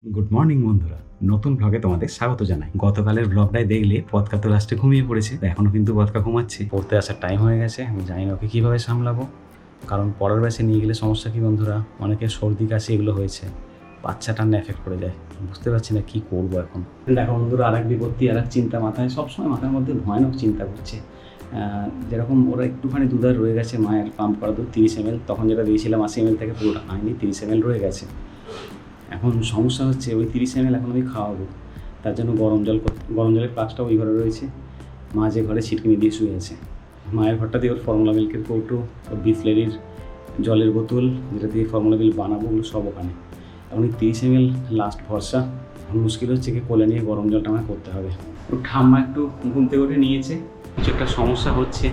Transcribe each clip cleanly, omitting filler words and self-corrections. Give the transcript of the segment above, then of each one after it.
Good morning বন্ধুরা, নতুন ব্লগে তোমাদের স্বাগত জানাই। গতকালের ব্লগটাই দেখলে পদকা তো লাস্টে ঘুমিয়ে পড়েছে, এখনো কিন্তু পদকা ঘুমাচ্ছে। পড়তে আসার টাইম হয়ে গেছে, আমি জানি না ওকে কীভাবে সামলাবো, কারণ পড়ার ব্যাচে নিয়ে গেলে সমস্যা কি বন্ধুরা, অনেকের সর্দি কাশি এগুলো হয়েছে, বাচ্চা ঠান্ডা এফেক্ট করে যায়। বুঝতে পারছি না কী করবো এখন। দেখো বন্ধুরা, আর এক বিপত্তি, আর এক চিন্তা মাথায় সবসময় মাথার মধ্যে ভয়ানক চিন্তা করছে। যেরকম ওরা একটুখানি দুধার রয়ে গেছে, মায়ের পাম্প করা দুধ 30 ml, তখন যেটা দিয়েছিলাম 80 ml থেকে পুরোটা হয়নি, 30 ml রয়ে গেছে। এখন সমস্যা হচ্ছে ওই 30 ml এখন আমি খাওয়াবো, তার জন্য গরম জলের ফ্লাক্সটা ওই ঘরে রয়েছে। মা যে ঘরে ছিটকিনি দিয়ে শুয়ে আছে, মায়ের ঘরটা দিয়ে ওর ফর্মুলা মিল্কের কৌটো, ওর বিসলেরির জলের বোতল, যেটা দিয়ে ফর্মুলা মিল্ক বানাবো, ওগুলো সব ওখানে। এখন এই 30 ml লাস্ট ভরসা। এখন মুশকিল হচ্ছে কি কোলে নিয়ে গরম জলটা আমায় করতে হবে। ওর ঠাম্মা একটু ঘুম থেকে উঠে নিয়েছে, কিছু একটা সমস্যা হচ্ছে,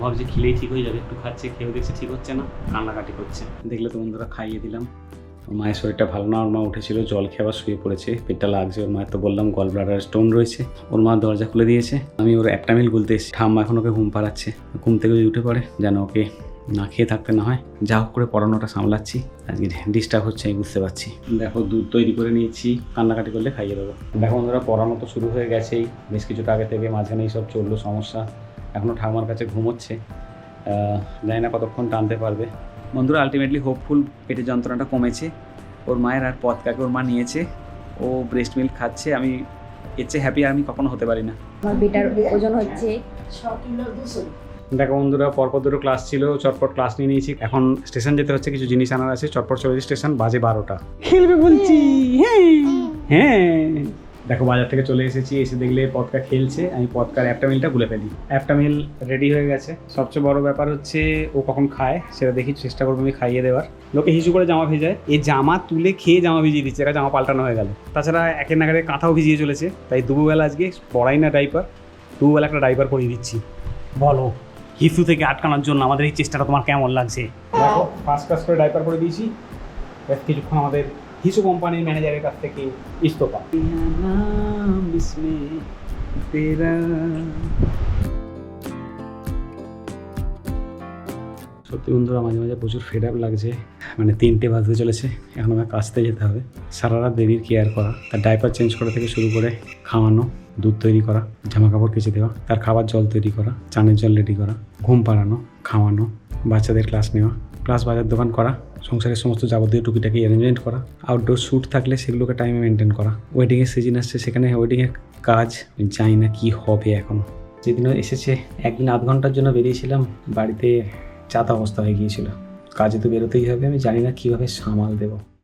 ভাবছে খেলেই ঠিক হয়ে যাবে। একটু খাচ্ছে, খেয়েও দেখছে ঠিক হচ্ছে না, কান্নাকাটি করছে। দেখলে তো বন্ধুরা, খাইয়ে দিলাম। মায়ের শরীরটা ভালো না, ওর মা উঠেছিল, জল খেয়ে আবার শুয়ে পড়েছে, পেটটা লাগছে। ওর মায়ের তো বললাম গল ব্লাডার স্টোন রয়েছে। ওর মা দরজা খুলে দিয়েছে, আমি ওর অ্যাপটামিল গুলতে এসেছি। ঠাম্মা এখন ওকে ঘুম পাড়াচ্ছে, ঘুম থেকে যদি উঠে পড়ে যেন ওকে না খেয়ে থাকতে না হয়। যা হোক করে পড়ানোটা সামলাচ্ছি, আজকে ডিস্টার্ব হচ্ছে আমি বুঝতে পারছি। দেখো দুধ তৈরি করে নিয়েছি, কান্নাকাটি করলে খাইয়ে দেবো। দেখো বন্ধুরা, পড়ানো তো শুরু হয়ে গেছেই বেশ কিছুটা আগে থেকে, মাঝখানে এইসব চললো সমস্যা। এখনও ঠাম্মার কাছে ঘুমোচ্ছে, জানি না কতক্ষণ টানতে পারবে। বন্ধুরা আলটিমেটলি হোপফুল, পেটের যন্ত্রণাটা কমেছে। ওর মায়ের আর পদকাকে ওর মা নিয়েছে, ও ব্রেস্ট মিল্ক খাচ্ছে। আমি এর চেয়ে হ্যাপি আর আমি কখনো হতে পারি না। আমার বেটার ওজন হচ্ছে 6 কিলো 200। দেখো বন্ধুরা, পরপর দুটো ক্লাস ছিল, চটপট ক্লাস নিয়ে নিয়েছি। এখন স্টেশন যেতে হচ্ছে, কিছু জিনিস আনার আছে, চটপট চলে স্টেশন। বাজে 12টা। খেলবে বলছি, হ্যাঁ হ্যাঁ। দেখো বাজার থেকে চলে এসেছি, এসে দেখলে পদকা খেলছে, আমি পদকার অ্যাপটামিলটা গুলে ফেলি। অ্যাপটামিল রেডি হয়ে গেছে। সবচেয়ে বড় ব্যাপার হচ্ছে ও কখন খায় সেটা দেখি, চেষ্টা করবো আমি খাইয়ে দেওয়ার। লোকে হিসু করে জামা ভেজায়, এই জামা তুলে খেয়ে জামা ভিজিয়ে দিচ্ছে, এটা জামা পাল্টানো হয়ে গেল। তাছাড়া একের নাগারে কাঁথাও ভিজিয়ে চলেছে, তাই দুপুরবেলা আজকে পড়াই না ডাইপার, দুপুরবেলা একটা ডাইপার পরিয়ে দিচ্ছি। বলো, হিসু থেকে আটকানোর জন্য আমাদের এই চেষ্টাটা তোমার কেমন লাগছে? দেখো ফার্স্ট ক্লাস করে ডাইপার করে দিয়েছি, কিছুক্ষণ আমাদের হিসু কোম্পানির ম্যানেজারের কাছ থেকে ইস্তফা। সত্যি বন্ধুরা, মাঝে মাঝে প্রচুর ফেড আপ লাগছে। মানে 3টে বাজতে চলেছে, এখন আমার কাজতে যেতে হবে। সারা রাত বেবির কেয়ার করা, তার ডাইপার চেঞ্জ করা থেকে শুরু করে খাওয়ানো, দুধ তৈরি করা, জামা কাপড় কেচে দেওয়া, তার খাবার জল তৈরি করা, চানের জল রেডি করা, ঘুম পাড়ানো, খাওয়ানো, বাচ্চাদের ক্লাস নেওয়া, প্লাস বাজার দোকান করা, সংসারের সমস্ত যাবতীয় টুকিটাকি অ্যারেঞ্জমেন্ট করা, আউটডোর শ্যুট থাকলে সেগুলোকে টাইমে মেনটেন করা, ওয়েডিংয়ের সিজন আসছে, সেখানে ওয়েডিংয়ের কাজ। জানি না কী হবে এখন। যেদিনও এসেছে একদিন আধ ঘন্টার জন্য বেরিয়েছিলাম, বাড়িতে চাঁদা অবস্থা হয়ে গিয়েছিল। কাজে তো বেরোতেই হবে, আমি জানি না কীভাবে সামাল দেবো।